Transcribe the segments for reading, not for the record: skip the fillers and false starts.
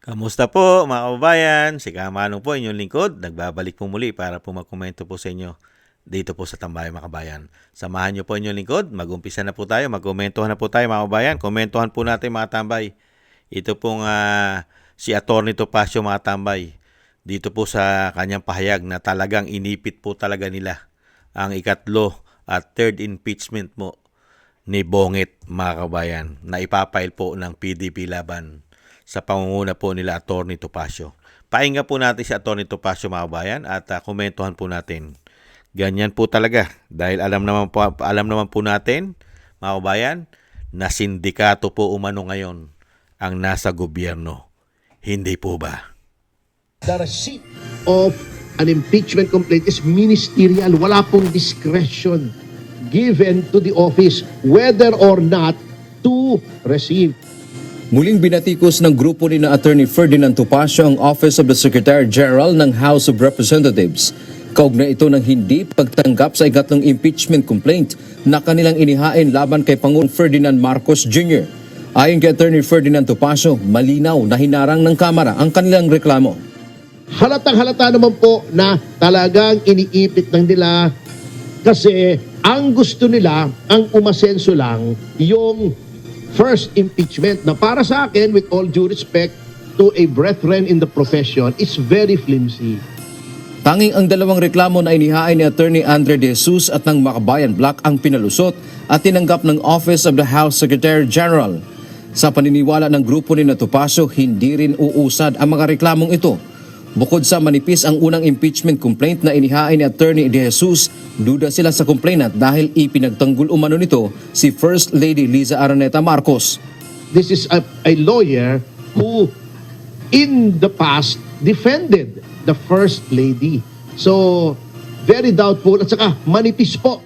Kamusta po mga kababayan? Si Kamanong po inyong lingkod. Nagbabalik po muli para po magkomento po sa inyo dito po sa Tambayan mga kabayan. Samahan niyo po inyong lingkod. Mag-umpisa na po tayo. Magkomentuhan na po tayo mga kabayan. Komentuhan po natin mga tambay. Ito pong si Atty. Topacio mga tambay. Dito po sa kanyang pahayag na talagang inipit po talaga nila ang ikatlo at third impeachment mo ni Bongit mga kabayan na ipapail po ng PDP laban sa pangunguna po nila Atty. Topacio. Pahinga po natin si Atty. Topacio mga kabayan at komentuhan po natin. Ganyan po talaga dahil alam naman po natin mga kabayan na sindikato po umano ngayon ang nasa gobyerno. Hindi po ba? The receipt of an impeachment complaint is ministerial. Wala pong discretion given to the office whether or not to receive. Muling binatikos ng grupo ni na Attorney Ferdinand Topacio ang Office of the Secretary General ng House of Representatives. Kaugnay ito ng hindi pagtanggap sa ikatlong impeachment complaint na kanilang inihain laban kay Pangulong Ferdinand Marcos Jr. Ayon kay Attorney Ferdinand Topacio, malinaw na hinarang ng Kamara ang kanilang reklamo. Halatang-halata naman po na talagang iniipit ng nila kasi ang gusto nila, ang umasenso lang, yung first impeachment na para sa akin, with all due respect to a brethren in the profession, is very flimsy. Tanging ang dalawang reklamo na inihain ni Attorney Andre De Jesus at ng Makabayan Black ang pinalusot at tinanggap ng Office of the House Secretary General. Sa paniniwala ng grupo ni Topacio, hindi rin uusad ang mga reklamong ito. Bukod sa manipis ang unang impeachment complaint na inihain ni Attorney De Jesus, duda sila sa complainant dahil ipinagtanggol umano nito si First Lady Liza Araneta Marcos. This is a lawyer who in the past defended the First Lady. So, very doubtful at saka manipis po.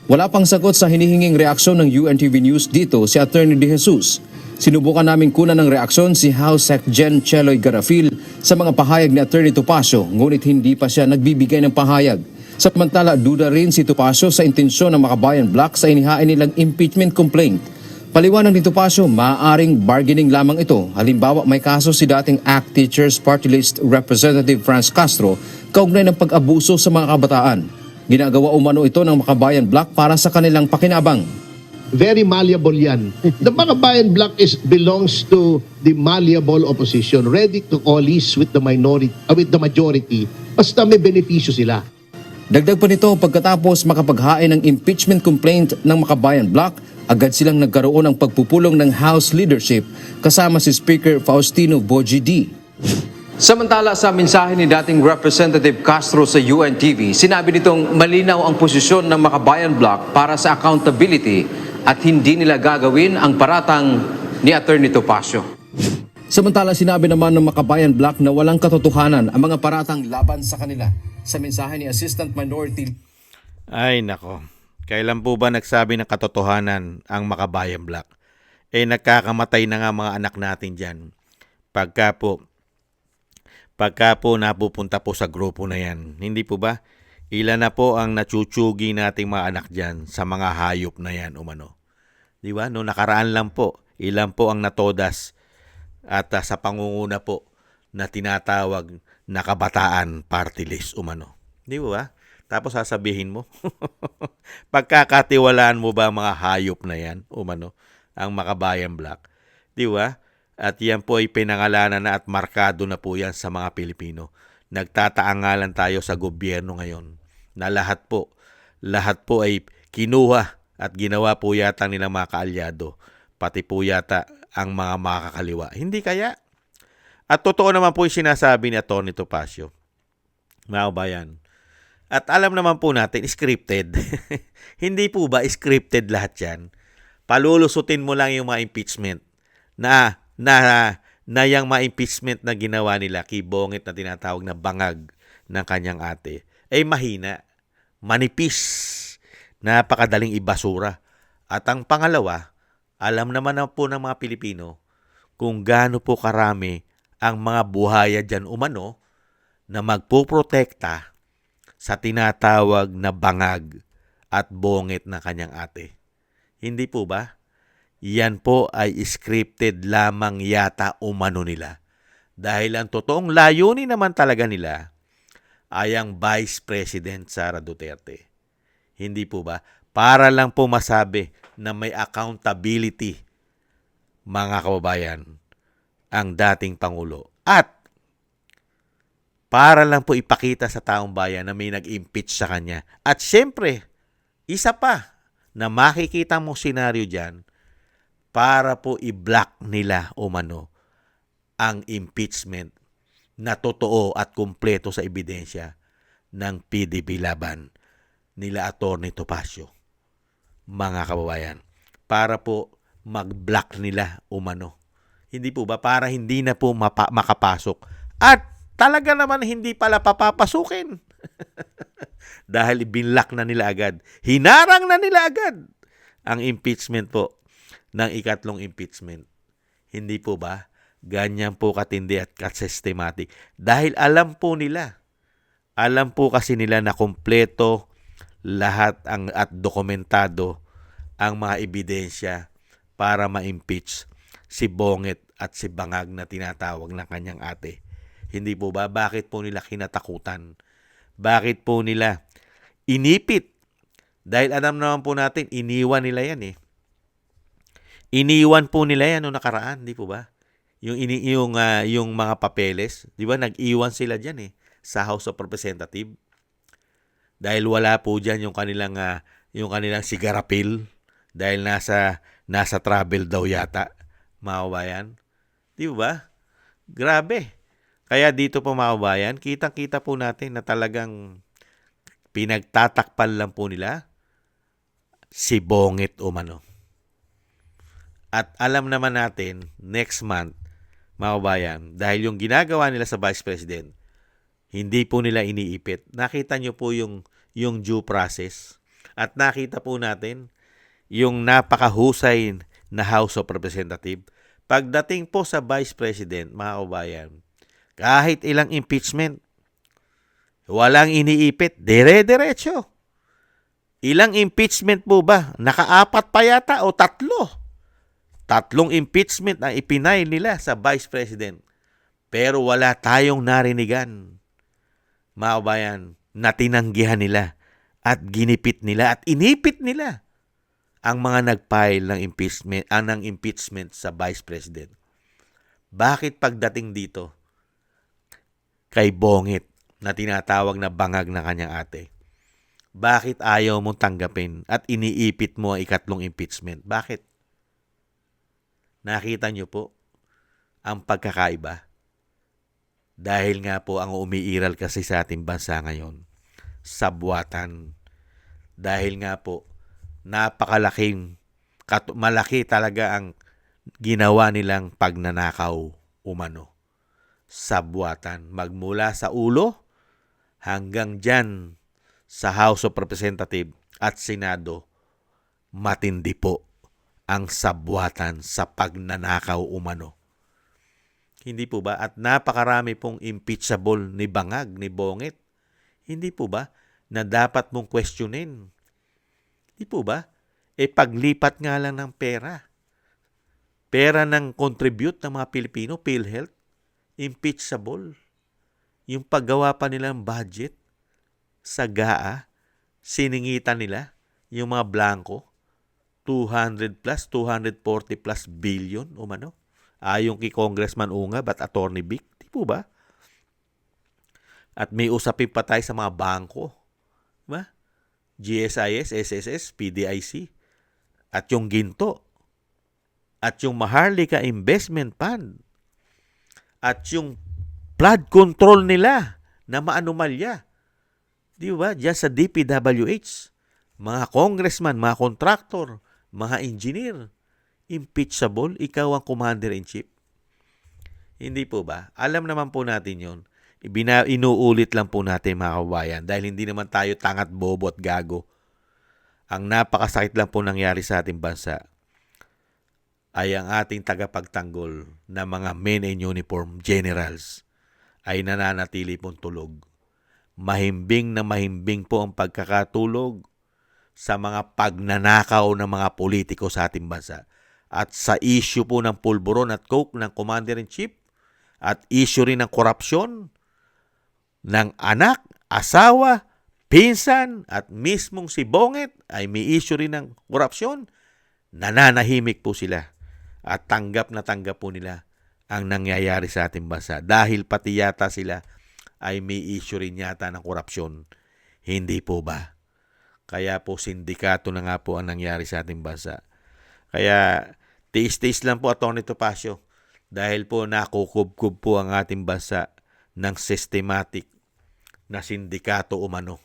Wala pang sagot sa hinihinging reaksyon ng UNTV News dito si Attorney De Jesus. Sinubukan namin kunan ng reaksyon si House Sec Gen Cheloy Garafil sa mga pahayag ni Attorney Topacio, ngunit hindi pa siya nagbibigay ng pahayag. Samantala, duda rin si Topacio sa intensyon ng Makabayan Black sa inihain nilang impeachment complaint. Paliwanag ni Topacio, maaaring bargaining lamang ito. Halimbawa, may kaso si dating ACT Teachers Party List Representative Franz Castro kaugnay ng pag-abuso sa mga kabataan. Ginagawa umano ito ng Makabayan Black para sa kanilang pakinabang. Very malleable yan. The Makabayan Black belongs to the malleable opposition, ready to coalesce with the majority, basta may benepisyo sila. Dagdag pa nito, pagkatapos makapaghain ng impeachment complaint ng Makabayan Black, agad silang nagkaroon ng pagpupulong ng House leadership kasama si Speaker Faustino Boji D. Samantala sa mensahe ni dating Representative Castro sa UNTV, sinabi nitong malinaw ang posisyon ng Makabayan Black para sa accountability at hindi nila gagawin ang paratang ni Attorney Topacio. Samantala sinabi naman ng Makabayan Black na walang katotohanan ang mga paratang laban sa kanila. Sa mensahe ni Assistant Minority... Ay nako, kailan po ba nagsabi ng katotohanan ang Makabayan Black? Nagkakamatay na nga mga anak natin dyan. Pagka po napupunta po sa grupo na yan. Hindi po ba? Ilan na po ang nachuchugi nating mga anak dyan sa mga hayop na yan umano. Di ba? No nakaraan lang po, ilan po ang natodas at sa pangunguna po na tinatawag na kabataan party list umano. Di ba? Tapos sasabihin mo, pagkakatiwalaan mo ba mga hayop na yan umano, ang Makabayan Black? Di ba? At yan po ay pinangalanan na at markado na po yan sa mga Pilipino. Nagtataangalan tayo sa gobyerno ngayon na lahat po ay kinuha at ginawa po yata nilang mga kaalyado, pati po yata ang mga makakaliwa. Hindi kaya? At totoo naman po yung sinasabi ni Atty. Topacio, mga kabayan. At alam naman po natin, scripted. Hindi po ba scripted lahat yan? Palulusutin mo lang yung mga impeachment na yung mga impeachment na ginawa nila kay Bongit na tinatawag na bangag ng kanyang ate ay mahina, manipis, napakadaling ibasura. At ang pangalawa, alam naman na po ng mga Pilipino kung gaano po karami ang mga buhaya dyan umano na magpuprotekta sa tinatawag na bangag at bongit ng kanyang ate. Hindi po ba? Yan po ay scripted lamang yata umano nila. Dahil ang totoong layunin naman talaga nila ay ang Vice President Sara Duterte. Hindi po ba? Para lang po masabi na may accountability, mga kababayan, ang dating Pangulo. At para lang po ipakita sa taong bayan na may nag-impeach sa kanya. At syempre, isa pa na makikita mong senaryo dyan, para po i-block nila umano ang impeachment na totoo at kumpleto sa ebidensya ng PDP laban nila Atty. Topacio. Mga kababayan, para po mag-block nila umano. Hindi po ba? Para hindi na po makapasok. At talaga naman hindi pala papapasukin. Dahil ibinlock na nila agad. Hinarang na nila agad ang impeachment po ng ikatlong impeachment. Hindi po ba? Ganyan po katindi at kasystematic. Dahil alam po kasi nila na kompleto lahat at dokumentado ang mga ebidensya para ma-impeach si Bonget at si Bangag na tinatawag ng kanyang ate. Hindi po ba? Bakit po nila kinatakutan? Bakit po nila inipit? Dahil alam naman po natin, iniwan nila yan eh. Iniwan po nila yan noong nakaraan, di po ba? Yung mga papeles, di ba? Nag-iwan sila diyan eh sa House of Representatives. Dahil wala po diyan yung kanilang sigarapil dahil nasa travel daw yata, mga kabayan. Di ba? Grabe. Kaya dito po mga kabayan, kitang-kita po natin na talagang pinagtatakpan lang po nila si Bonget umano. At alam naman natin, next month, mga kabayan, dahil yung ginagawa nila sa Vice President, hindi po nila iniipit. Nakita nyo po yung due process. At nakita po natin yung napakahusay na House of Representatives. Pagdating po sa Vice President, mga kabayan, kahit ilang impeachment, walang iniipit, dire-diretso. Ilang impeachment po ba? Nakaapat pa yata o 3? 3 impeachment ang ipinay nila sa Vice President. Pero wala tayong narinigan, mga kabayan, na tinanggihan nila at ginipit nila at inipit nila ang mga nag-file ng impeachment sa Vice President. Bakit pagdating dito kay Bonget na tinatawag na bangag na kanyang ate, bakit ayaw mong tanggapin at iniipit mo ang ikatlong impeachment? Bakit? Nakita niyo po ang pagkakaiba. Dahil nga po ang umiiral kasi sa ating bansa ngayon, sabwatan. Dahil nga po, malaki talaga ang ginawa nilang pagnanakaw umano. Sabwatan. Magmula sa ulo hanggang dyan sa House of Representatives at Senado, matindi po ang sabwatan sa pagnanakaw umano. Hindi po ba? At napakarami pong impeachable ni Bangag, ni Bonget. Hindi po ba? Na dapat mong questionin. Hindi po ba? Paglipat nga lang ng pera. Pera ng contribute ng mga Pilipino, PhilHealth, impeachable. Yung paggawa pa nilang budget sa GAA, siningitan nila yung mga blanco, 200 plus, 240 plus billion umano. Ayon kay Congressman Ungab at Attorney Vic, di po ba? At may usapin pa tayo sa mga bangko. Diba? GSIS, SSS, PDIC, at yung Ginto, at yung Maharlika Investment Fund, at yung flood control nila na maanumalya. Di ba? Diyan sa DPWH, mga congressman, mga contractor, mga engineer, impeachable, ikaw ang commander-in-chief. Hindi po ba? Alam naman po natin yon. Inuulit lang po natin mga kabayan dahil hindi naman tayo tangat, bobo at gago. Ang napakasakit lang po nangyari sa ating bansa ay ang ating tagapagtanggol na mga men in uniform generals ay nananatili pong tulog. Mahimbing na mahimbing po ang pagkakatulog sa mga pagnanakaw ng mga politiko sa ating bansa. At sa issue po ng pulburon at coke ng Commander-in-Chief at issue rin ng korupsyon ng anak, asawa, pinsan at mismong si Bonget ay may issue rin ng korupsyon, nananahimik po sila at tanggap na tanggap po nila ang nangyayari sa ating bansa dahil pati yata sila ay may issue rin yata ng korupsyon. Hindi po ba? Kaya po sindikato na nga po ang nangyari sa ating bansa. Kaya tiis-tiis lang po, Atty. Topacio, dahil po nakukubkub po ang ating bansa ng systematic na sindikato umano,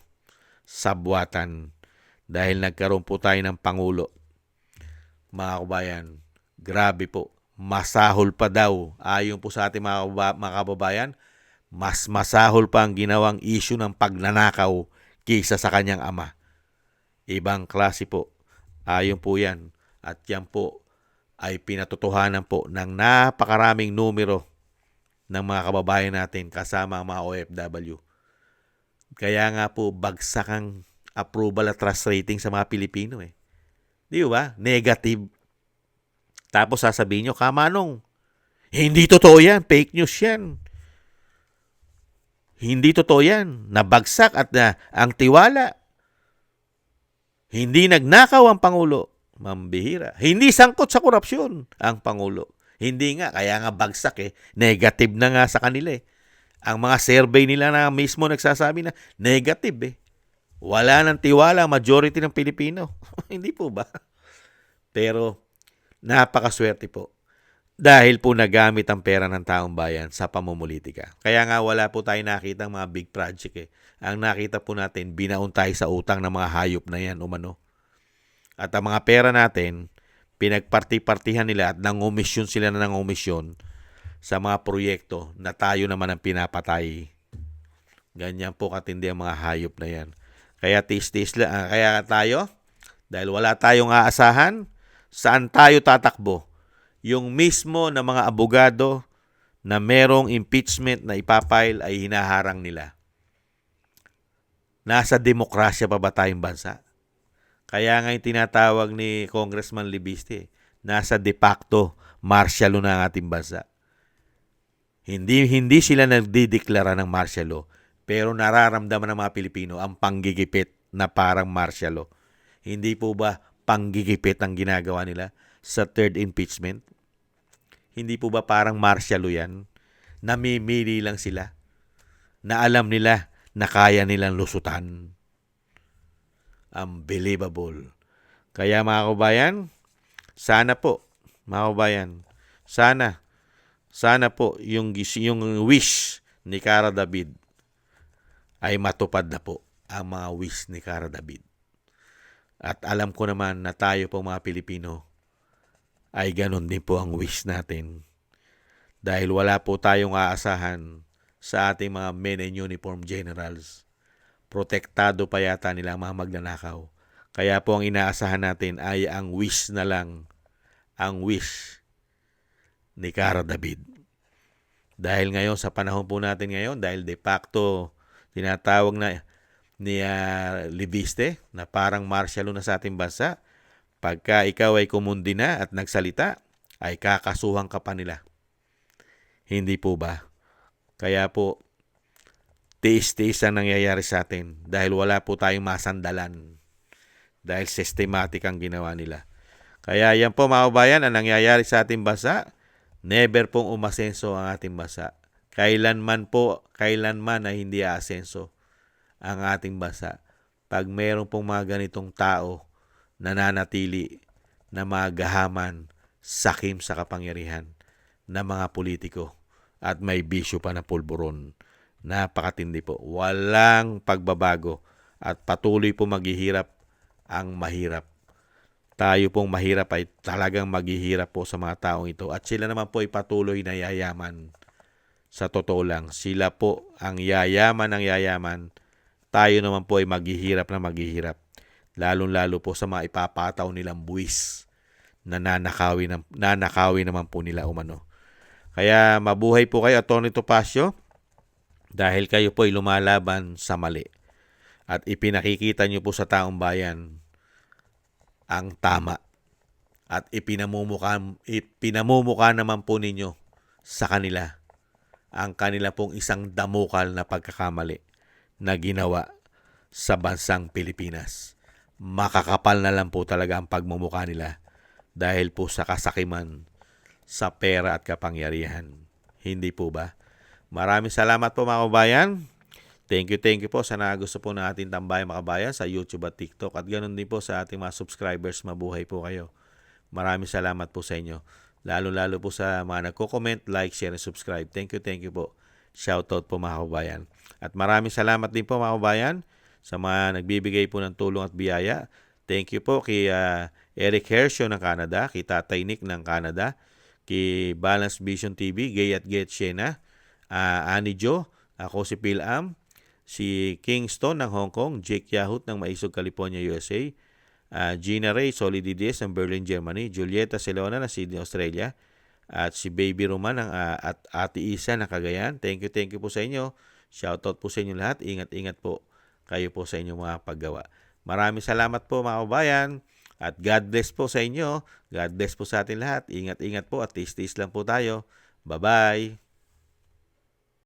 sabwatan, dahil nagkaroon po tayo ng Pangulo. Mga kabayan, grabe po, masahol pa daw, ayon po sa ating mga kababayan, mas masahol pa ang ginawang issue ng pagnanakaw kaysa sa kanyang ama. Ibang klase po, ayon po yan, at yan po ay pinatotohanan po ng napakaraming numero ng mga kababayan natin kasama ang mga OFW. Kaya nga po bagsak ang approval at trust rating sa mga Pilipino eh. Di ba? Negative. Tapos sasabihin nyo, kamanong, hindi totoo yan, fake news yan. Hindi totoo yan, nabagsak at ang tiwala. Hindi nagnakaw ang Pangulo. Mambihira. Hindi sangkot sa korupsyon ang Pangulo. Hindi nga, kaya nga bagsak eh. Negative na nga sa kanila eh. Ang mga survey nila na mismo nagsasabi na negative eh. Wala nang tiwala ang majority ng Pilipino. Hindi po ba? Pero napakaswerte po. Dahil po nagamit ang pera ng taong bayan sa pamumulitika. Kaya nga wala po tayo nakita mga big project eh. Ang nakita po natin, binaon tayo sa utang ng mga hayop na yan umano. At ang mga pera natin, pinagparti-partihan nila at nangumisyon sila na nangumisyon sa mga proyekto na tayo naman ang pinapatay. Ganyan po katindi ang mga hayop na yan. Kaya tis-tis lang. Kaya tayo, dahil wala tayong aasahan, saan tayo tatakbo? Yung mismo na mga abogado na merong impeachment na ipapile ay hinaharang nila. Nasa demokrasya pa ba tayong bansa? Kaya nga yung tinatawag ni Congressman Libiste, nasa de facto martial law na ang ating bansa. Hindi sila nagdideklara ng martial law, pero nararamdaman ng mga Pilipino ang panggigipit na parang martial law. Hindi po ba panggigipit ang ginagawa nila sa third impeachment? Hindi po ba parang martial law yan? Namimili lang sila na alam nila na kaya nilang lusutan. Unbelievable. Kaya mga kabayan, sana po, mga kabayan, sana po yung wish ni Cara David ay matupad na po ang mga wish ni Cara David. At alam ko naman na tayo po mga Pilipino ay ganun din po ang wish natin. Dahil wala po tayong aasahan sa ating mga men in uniform generals. Protektado pa yata nila ang mga magnanakaw. Kaya po ang inaasahan natin ay ang wish na lang, ang wish ni Cara David. Dahil ngayon, sa panahon po natin ngayon, dahil de facto tinatawag na ni Libiste na parang martial law na sa ating bansa, pagka ikaw ay kumundi na at nagsalita, ay kakasuhan ka pa nila. Hindi po ba? Kaya po, tiis-tiis ang nangyayari sa atin dahil wala po tayong masandalan. Dahil systematic ang ginawa nila. Kaya yan po mga kabayan, ang nangyayari sa ating bansa, never pong umasenso ang ating bansa. Kailanman ay hindi aasenso ang ating bansa. Pag mayroon pong mga ganitong tao nananatili na magahaman, sakim sa kapangyarihan na mga politiko at may bisyo pa na pulburon. Napakatindi po. Walang pagbabago at patuloy po maghihirap ang mahirap. Tayo pong mahirap ay talagang maghihirap po sa mga taong ito. At sila naman po ay patuloy na yayaman. Sa totoo lang, sila po ang yayaman ng yayaman. Tayo naman po ay maghihirap na maghihirap. Lalong-lalo po sa mga ipapataw nilang buwis na nanakawin naman po nila umano. Kaya mabuhay po kayo, Atty. Topacio, dahil kayo po ay lumalaban sa mali. At ipinakikita nyo po sa taong bayan ang tama. At ipinamumukha naman po ninyo sa kanila ang kanila pong isang damukal na pagkakamali na ginawa sa bansang Pilipinas. Makakapal na lang po talaga ang pagmumukha nila dahil po sa kasakiman sa pera at kapangyarihan. Hindi po ba? Maraming salamat po mga kabayan. Thank you po sa gusto po ng ating tambayan mga kabayan sa YouTube at TikTok at ganoon din po sa ating mga subscribers. Mabuhay po kayo. Maraming salamat po sa inyo. Lalo po sa mga nagko-comment, like, share, and subscribe. Thank you po. Shoutout po mga kabayan. At maraming salamat din po mga kabayan sa mga nagbibigay po ng tulong at biyaya. Thank you po kay Eric Hershaw ng Canada, kay Tatay Nick ng Canada, kay Balance Vision TV, Gay at Get Shena, Annie Jo, ako si Phil Am, si Kingston ng Hong Kong, Jake Yahut ng Maisog, California, USA, Gina Ray Solidides ng Berlin, Germany, Julieta Celona ng Sydney, Australia, at si Baby Roman at Ate Isa ng Cagayan. Thank you po sa inyo. Shoutout po sa inyo lahat. Ingat po kayo po sa inyong mga paggawa. Maraming salamat po mga kabayan at God bless po sa inyo. God bless po sa atin lahat. Ingat po at tiis-tiis lang po tayo. Bye-bye.